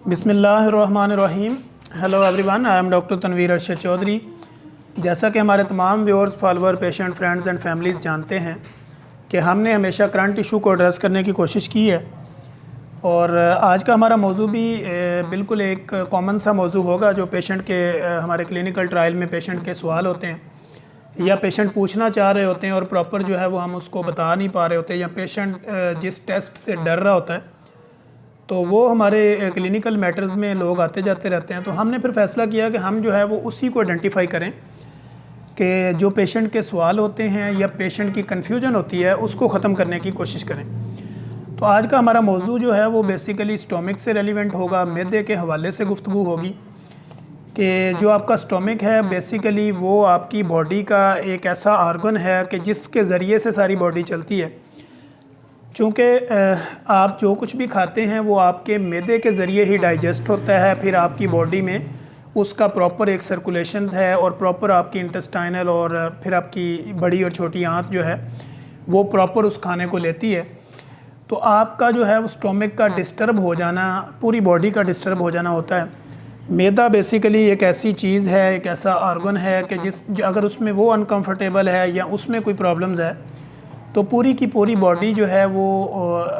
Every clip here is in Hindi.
बिस्मिल्लाहिर्रहमानिर्रहीम। Hello everyone, I am doctor Tanveer Arshad Chaudhary. जैसा कि हमारे तमाम viewers, follower, patient, friends and families जानते हैं कि हमने हमेशा करंट इशू को एड्रेस करने की कोशिश की है और आज का हमारा मौजू भी बिल्कुल एक कॉमन सा मौजू होगा जो पेशेंट के हमारे क्लिनिकल ट्रायल में पेशेंट के सवाल होते हैं या पेशेंट पूछना चाह रहे होते हैं और प्रॉपर जो है वो हम उसको बता नहीं पा रहे होते, या पेशेंट जिस टेस्ट से डर रहा होता है तो वो हमारे क्लिनिकल मैटर्स में लोग आते जाते रहते हैं। तो हमने फिर फैसला किया कि हम जो है वो उसी को आइडेंटिफाई करें कि जो पेशेंट के सवाल होते हैं या पेशेंट की कन्फ्यूजन होती है उसको ख़त्म करने की कोशिश करें। तो आज का हमारा मौजू जो है वो बेसिकली स्टोमिक से रेलिवेंट होगा, मैदे के हवाले से गुफ्तगू होगी कि जो आपका स्टोमिक है बेसिकली वो आपकी बॉडी का एक ऐसा आर्गन है कि जिसके ज़रिए से सारी बॉडी चलती है। चूँकि आप जो कुछ भी खाते हैं वो आपके मैदे के ज़रिए ही डाइजेस्ट होता है, फिर आपकी बॉडी में उसका प्रॉपर एक सर्कुलेशन है और प्रॉपर आपकी इंटेस्टाइनल और फिर आपकी बड़ी और छोटी आंत जो है वो प्रॉपर उस खाने को लेती है। तो आपका जो है वो स्टोमिक का डिस्टर्ब हो जाना, पूरी बॉडी का डिस्टर्ब हो जाना होता है। मैदा बेसिकली एक ऐसी चीज़ है, एक ऐसा आर्गन है कि अगर उसमें वो अनकंफर्टेबल है या उसमें कोई प्रॉब्लम्स है तो पूरी की पूरी बॉडी जो है वो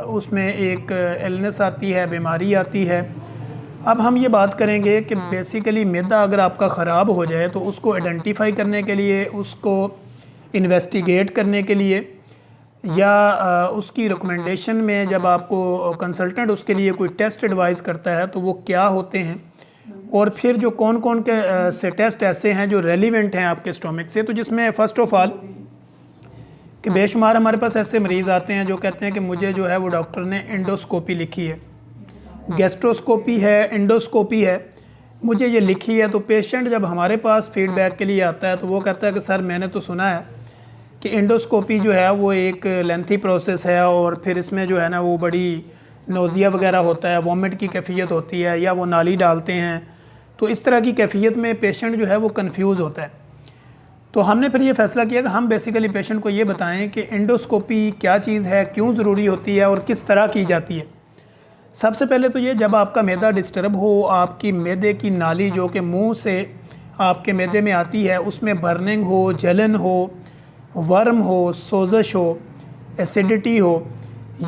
उसमें एक इलनेस आती है, बीमारी आती है। अब हम ये बात करेंगे कि बेसिकली मैदा अगर आपका ख़राब हो जाए तो उसको आइडेंटिफाई करने के लिए, उसको इन्वेस्टिगेट करने के लिए या उसकी रिकमेंडेशन में जब आपको कंसल्टेंट उसके लिए कोई टेस्ट एडवाइस करता है तो वो क्या होते हैं, और फिर जो कौन कौन के से टेस्ट ऐसे हैं जो रेलिवेंट हैं आपके स्टोमिक से। तो जिसमें फ़र्स्ट ऑफ़ ऑल कि बेशुमार हमारे पास ऐसे मरीज़ आते हैं जो कहते हैं कि मुझे जो है वो डॉक्टर ने एंडोस्कोपी लिखी है, गैस्ट्रोस्कोपी है, एंडोस्कोपी है, मुझे ये लिखी है। तो पेशेंट जब हमारे पास फीडबैक के लिए आता है तो वो कहता है कि सर मैंने तो सुना है कि एंडोस्कोपी जो है वो एक लेंथी प्रोसेस है और फिर इसमें जो है ना वो बड़ी नोज़िया वगैरह होता है, वॉमिट की कैफियत होती है या वो नाली डालते हैं। तो इस तरह की कैफियत में पेशेंट जो है वो कन्फ्यूज़ होता है। तो हमने फिर ये फ़ैसला किया कि हम बेसिकली पेशेंट को ये बताएं कि एंडोस्कोपी क्या चीज़ है, क्यों ज़रूरी होती है और किस तरह की जाती है। सबसे पहले तो ये, जब आपका मैदा डिस्टर्ब हो, आपकी मैदे की नाली जो कि मुंह से आपके मैदे में आती है उसमें बर्निंग हो, जलन हो, वर्म हो, सोजश हो, एसिडिटी हो,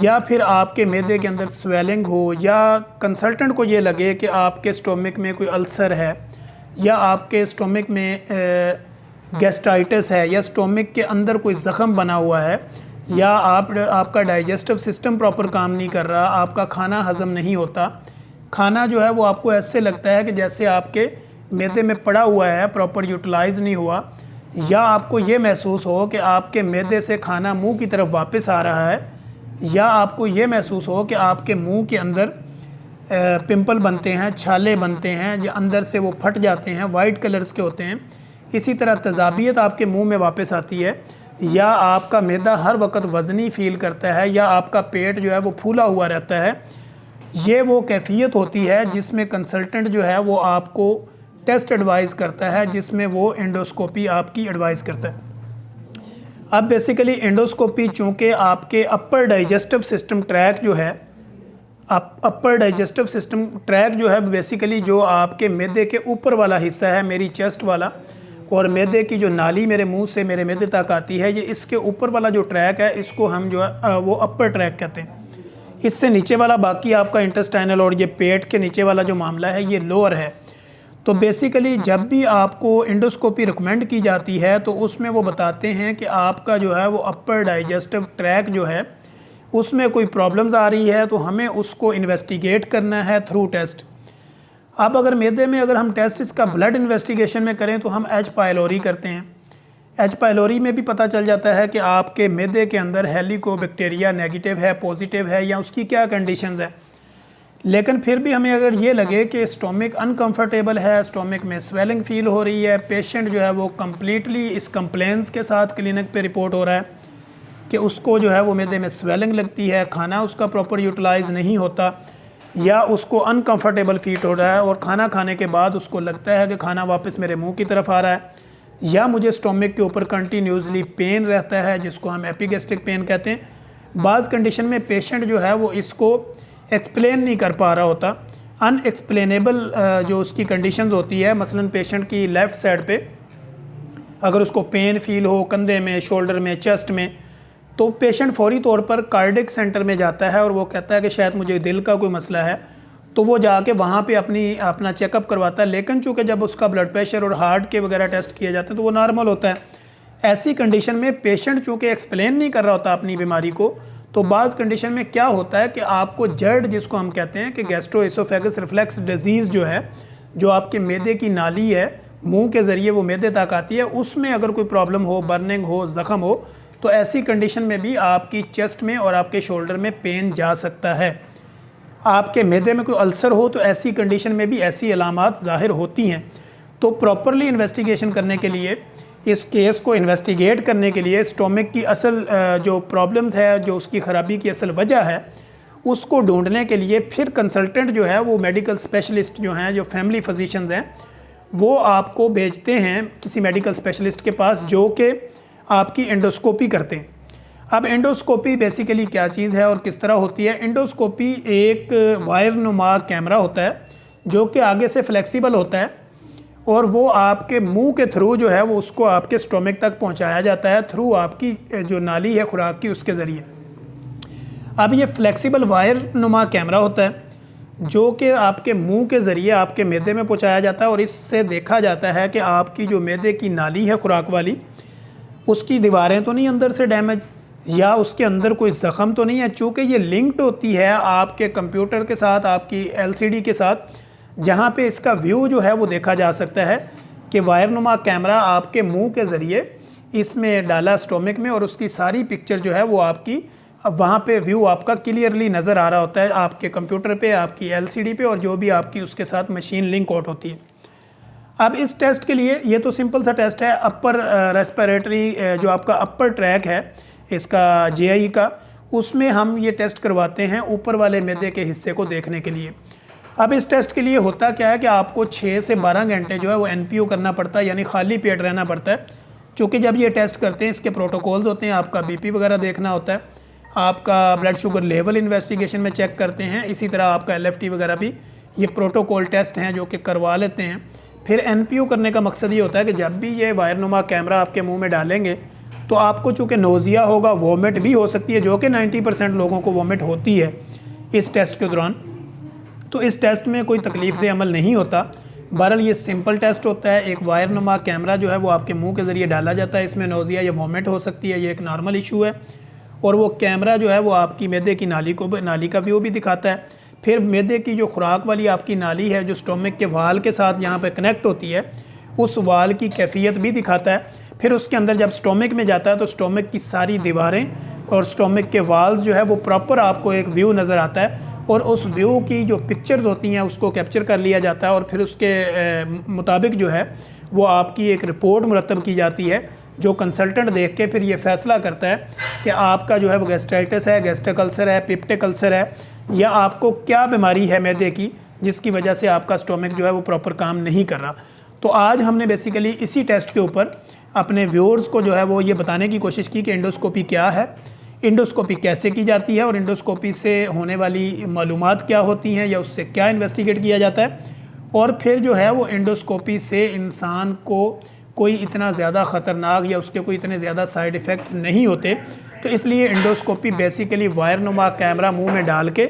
या फिर आपके मैदे के अंदर स्वेलिंग हो, या कंसल्टेंट को ये लगे कि आपके स्टोमिक में कोई अल्सर है या आपके स्टोमिक में गैस्ट्राइटिस है या स्टोमिक के अंदर कोई ज़ख़म बना हुआ है, या आपका डाइजेस्टिव सिस्टम प्रॉपर काम नहीं कर रहा, आपका खाना हज़म नहीं होता, खाना जो है वो आपको ऐसे लगता है कि जैसे आपके मैदे में पड़ा हुआ है, प्रॉपर यूटिलाइज़ नहीं हुआ, या आपको ये महसूस हो कि आपके मैदे से खाना मुंह की तरफ वापस आ रहा है, या आपको ये महसूस हो कि आपके मुंह के अंदर पिंपल बनते हैं, छाले बनते हैं जो अंदर से वो फट जाते हैं, वाइट कलर्स के होते हैं। इसी तरह तेज़ाबियत आपके मुंह में वापस आती है, या आपका मैदा हर वक्त वज़नी फ़ील करता है, या आपका पेट जो है वो फूला हुआ रहता है। ये वो कैफियत होती है जिसमें कंसल्टेंट जो है वो आपको टेस्ट एडवाइस करता है, जिसमें वो एंडोस्कोपी आपकी एडवाइस करता है। अब बेसिकली एंडोस्कोपी चूँकि आपके अपर डाइजेस्टिव सिस्टम ट्रैक जो है, अपर डाइजेस्टिव सिस्टम ट्रैक जो है बेसिकली जो आपके मैदे के ऊपर वाला हिस्सा है, मेरी चेस्ट वाला, और मैदे की जो नाली मेरे मुंह से मेरे मैदे तक आती है, ये इसके ऊपर वाला जो ट्रैक है इसको हम जो है वो अपर ट्रैक कहते हैं। इससे नीचे वाला बाकी आपका इंटेस्टाइनल और ये पेट के नीचे वाला जो मामला है ये लोअर है। तो बेसिकली जब भी आपको एंडोस्कोपी रिकमेंड की जाती है तो उसमें वो बताते हैं कि आपका जो है वो अपर डाइजेस्टिव ट्रैक जो है उसमें कोई प्रॉब्लम्स आ रही है, तो हमें उसको इन्वेस्टिगेट करना है थ्रू टेस्ट। अब अगर मैदे में अगर हम टेस्ट इसका ब्लड इन्वेस्टिगेशन में करें तो हम एच पायलोरी करते हैं। एच पायलोरी में भी पता चल जाता है कि आपके मैदे के अंदर हेलिकोबैक्टीरिया नेगेटिव है, पॉजिटिव है, या उसकी क्या कंडीशंस है। लेकिन फिर भी हमें अगर ये लगे कि स्टोमिक अनकंफर्टेबल है, स्टोमिक में स्वेलिंग फील हो रही है, पेशेंट जो है वो कम्प्लीटली इस कंप्लेंट्स के साथ क्लिनिक पे रिपोर्ट हो रहा है कि उसको जो है वो मैदे में स्वेलिंग लगती है, खाना उसका प्रॉपर यूटिलाइज़ नहीं होता, या उसको अनकंफर्टेबल फील हो रहा है और खाना खाने के बाद उसको लगता है कि खाना वापस मेरे मुंह की तरफ आ रहा है, या मुझे स्टोमिक के ऊपर कंटिन्यूसली पेन रहता है जिसको हम एपिगैस्ट्रिक पेन कहते हैं। बाज़ कंडीशन में पेशेंट जो है वो इसको एक्सप्लेन नहीं कर पा रहा होता। अनएक्सप्लेनेबल जो उसकी कंडीशंस होती है, मसलन पेशेंट की लेफ़्ट साइड पे अगर उसको पेन फील हो कंधे में, शोल्डर में, चेस्ट में, तो पेशेंट फौरी तौर पर कार्डिक सेंटर में जाता है और वो कहता है कि शायद मुझे दिल का कोई मसला है, तो वो जाके वहाँ पे अपना चेकअप करवाता है। लेकिन चूँकि जब उसका ब्लड प्रेशर और हार्ट के वगैरह टेस्ट किए जाते हैं तो वो नॉर्मल होता है। ऐसी कंडीशन में पेशेंट चूँकि एक्सप्लेन नहीं कर रहा होता अपनी बीमारी को, तो बाज़ कंडीशन में क्या होता है कि आपको जर्ड, जिसको हम कहते हैं कि गैस्ट्रोएसोफेगस रिफ्लेक्स डिजीज़ जो है, जो आपके मैदे की नाली है, मुंह के ज़रिए वो मैदे तक आती है, उसमें अगर कोई प्रॉब्लम हो, बर्निंग हो, ज़ख़म हो, तो ऐसी कंडीशन में भी आपकी चेस्ट में और आपके शोल्डर में पेन जा सकता है। आपके मैदे में कोई अल्सर हो तो ऐसी कंडीशन में भी ऐसी अलामात ज़ाहिर होती हैं। तो प्रॉपरली इन्वेस्टिगेशन करने के लिए, इस केस को इन्वेस्टिगेट करने के लिए, स्टोमक की असल जो प्रॉब्लम्स है, जो उसकी ख़राबी की असल वजह है, उसको ढूंढने के लिए फिर कंसल्टेंट जो है वो मेडिकल स्पेशलिस्ट जो हैं, जो फैमिली फिजिशियंस हैं, वो आपको भेजते हैं किसी मेडिकल स्पेशलिस्ट के पास जो कि आपकी एंडोस्कोपी करते हैं। अब एंडोस्कोपी बेसिकली क्या चीज़ है और किस तरह होती है? एंडोस्कोपी एक वायर नुमा कैमरा होता है जो कि आगे से फ्लेक्सिबल होता है और वो आपके मुंह के थ्रू जो है वो उसको आपके स्टोमक तक पहुंचाया जाता है, थ्रू आपकी जो नाली है खुराक की, उसके ज़रिए। अब ये फ्लेक्सिबल वायर नुमा कैमरा होता है जो कि आपके मुंह के ज़रिए आपके मैदे में पहुंचाया जाता है और इससे देखा जाता है कि आपकी जो मैदे की नाली है खुराक वाली, उसकी दीवारें तो नहीं अंदर से डैमेज, या उसके अंदर कोई ज़ख़म तो नहीं है। चूँकि ये लिंक्ड होती है आपके कंप्यूटर के साथ, आपकी LCD के साथ, जहाँ पे इसका व्यू जो है वो देखा जा सकता है कि वायरनुमा कैमरा आपके मुंह के ज़रिए इसमें डाला स्टोमक में और उसकी सारी पिक्चर जो है वो आपकी वहाँ पे व्यू आपका क्लियरली नज़र आ रहा होता है आपके कंप्यूटर पे, आपकी LCD पे, और जो भी आपकी उसके साथ मशीन लिंक आउट होती है। अब इस टेस्ट के लिए, ये तो सिंपल सा टेस्ट है, अपर रेस्पिरेटरी जो आपका अपर ट्रैक है इसका GI का, उसमें हम ये टेस्ट करवाते हैं ऊपर वाले मैदे के हिस्से को देखने के लिए। अब इस टेस्ट के लिए होता क्या है कि आपको 6 से 12 घंटे जो है वो NPO करना पड़ता है, यानी खाली पेट रहना पड़ता है। क्योंकि जब ये टेस्ट करते हैं इसके प्रोटोकॉल्स होते हैं, आपका BP वगैरह देखना होता है, आपका ब्लड शुगर लेवल इन्वेस्टिगेशन में चेक करते हैं, इसी तरह आपका LFT वगैरह भी, ये प्रोटोकॉल टेस्ट हैं जो कि करवा लेते हैं। फिर NPO करने का मकसद ये होता है कि जब भी ये वायरनुमा कैमरा आपके मुँह में डालेंगे तो आपको चूँकि नोज़िया होगा, वॉमिट भी हो सकती है, जो कि 90% लोगों को वॉमिट होती है इस टेस्ट के दौरान। तो इस टेस्ट में कोई तकलीफ़देह अमल नहीं होता। बहरहाल ये सिंपल टेस्ट होता है, एक वायरनुमा कैमरा जो है वो आपके मुंह के ज़रिए डाला जाता है, इसमें नोज़िया या वॉमिट हो सकती है, ये एक नॉर्मल इशू है। और वो कैमरा जो है वो आपकी मैदे की नाली का व्यू भी दिखाता है। फिर मैदे की जो खुराक वाली आपकी नाली है जो स्टोमक के वाल के साथ यहाँ पर कनेक्ट होती है, उस वाल की कैफियत भी दिखाता है। फिर उसके अंदर जब स्टोमक में जाता है तो स्टोमक की सारी दीवारें और स्टोमक के वाल्स जो है वो प्रॉपर आपको एक व्यू नज़र आता है और उस व्यू की जो पिक्चर्स होती हैं उसको कैप्चर कर लिया जाता है और फिर उसके मुताबिक जो है वो आपकी एक रिपोर्ट मुरतब की जाती है, जो कंसल्टेंट देख के फिर ये फैसला करता है कि आपका जो है वो गैस्ट्राइटिस है, गैस्ट्रिक अल्सर है, पेप्टिक अल्सर है, या आपको क्या बीमारी है मैदे की जिसकी वजह से आपका स्टोमक जो है वो प्रॉपर काम नहीं कर रहा। तो आज हमने बेसिकली इसी टेस्ट के ऊपर अपने व्यूअर्स को जो है वो ये बताने की कोशिश की कि एंडोस्कोपी क्या है, एंडोस्कोपी कैसे की जाती है और एंडोस्कोपी से होने वाली मालूमात क्या होती हैं या उससे क्या इन्वेस्टिगेट किया जाता है, और फिर जो है वो एंडोस्कोपी से इंसान को कोई इतना ज़्यादा ख़तरनाक या उसके कोई इतने ज़्यादा साइड इफ़ेक्ट्स नहीं होते। तो इसलिए एंडोस्कोपी बेसिकली वायरनुमा कैमरा मुंह में डाल के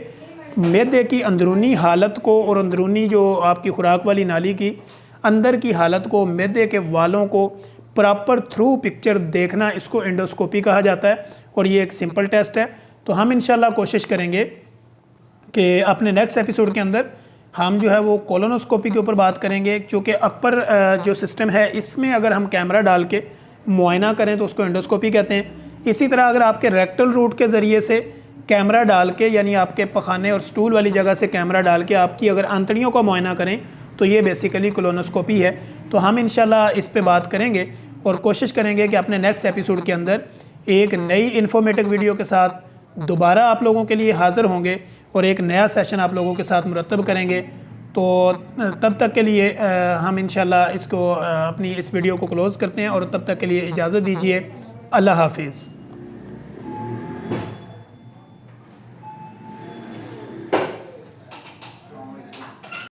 मैदे की अंदरूनी हालत को और अंदरूनी जो आपकी खुराक वाली नाली की अंदर की हालत को, मैदे के वालों को प्रॉपर थ्रू पिक्चर देखना, इसको एंडोस्कोपी कहा जाता है और ये एक सिंपल टेस्ट है। तो हम इंशाल्लाह कोशिश करेंगे कि अपने नेक्स्ट एपिसोड के अंदर हम जो है वो कोलोनोस्कोपी के ऊपर बात करेंगे, क्योंकि अपर जो सिस्टम है इसमें अगर हम कैमरा डाल के मुआयना करें तो उसको एंडोस्कोपी कहते हैं। इसी तरह अगर आपके रेक्टल रूट के ज़रिए से कैमरा डाल के, यानी आपके पखाने और स्टूल वाली जगह से कैमरा डाल के आपकी अगर आंतड़ियों का मुआयना करें तो ये बेसिकली कोलोनोस्कोपी है। तो हम इंशाल्लाह इस पे बात करेंगे और कोशिश करेंगे कि अपने नेक्स्ट एपिसोड के अंदर एक नई इन्फॉर्मेटिव वीडियो के साथ दोबारा आप लोगों के लिए हाज़िर होंगे और एक नया सेशन आप लोगों के साथ मुरतब करेंगे। तो तब तक के लिए हम इंशाल्लाह इसको अपनी इस वीडियो को क्लोज़ करते हैं और तब तक के लिए इजाज़त दीजिए। अल्लाह हाफिज़।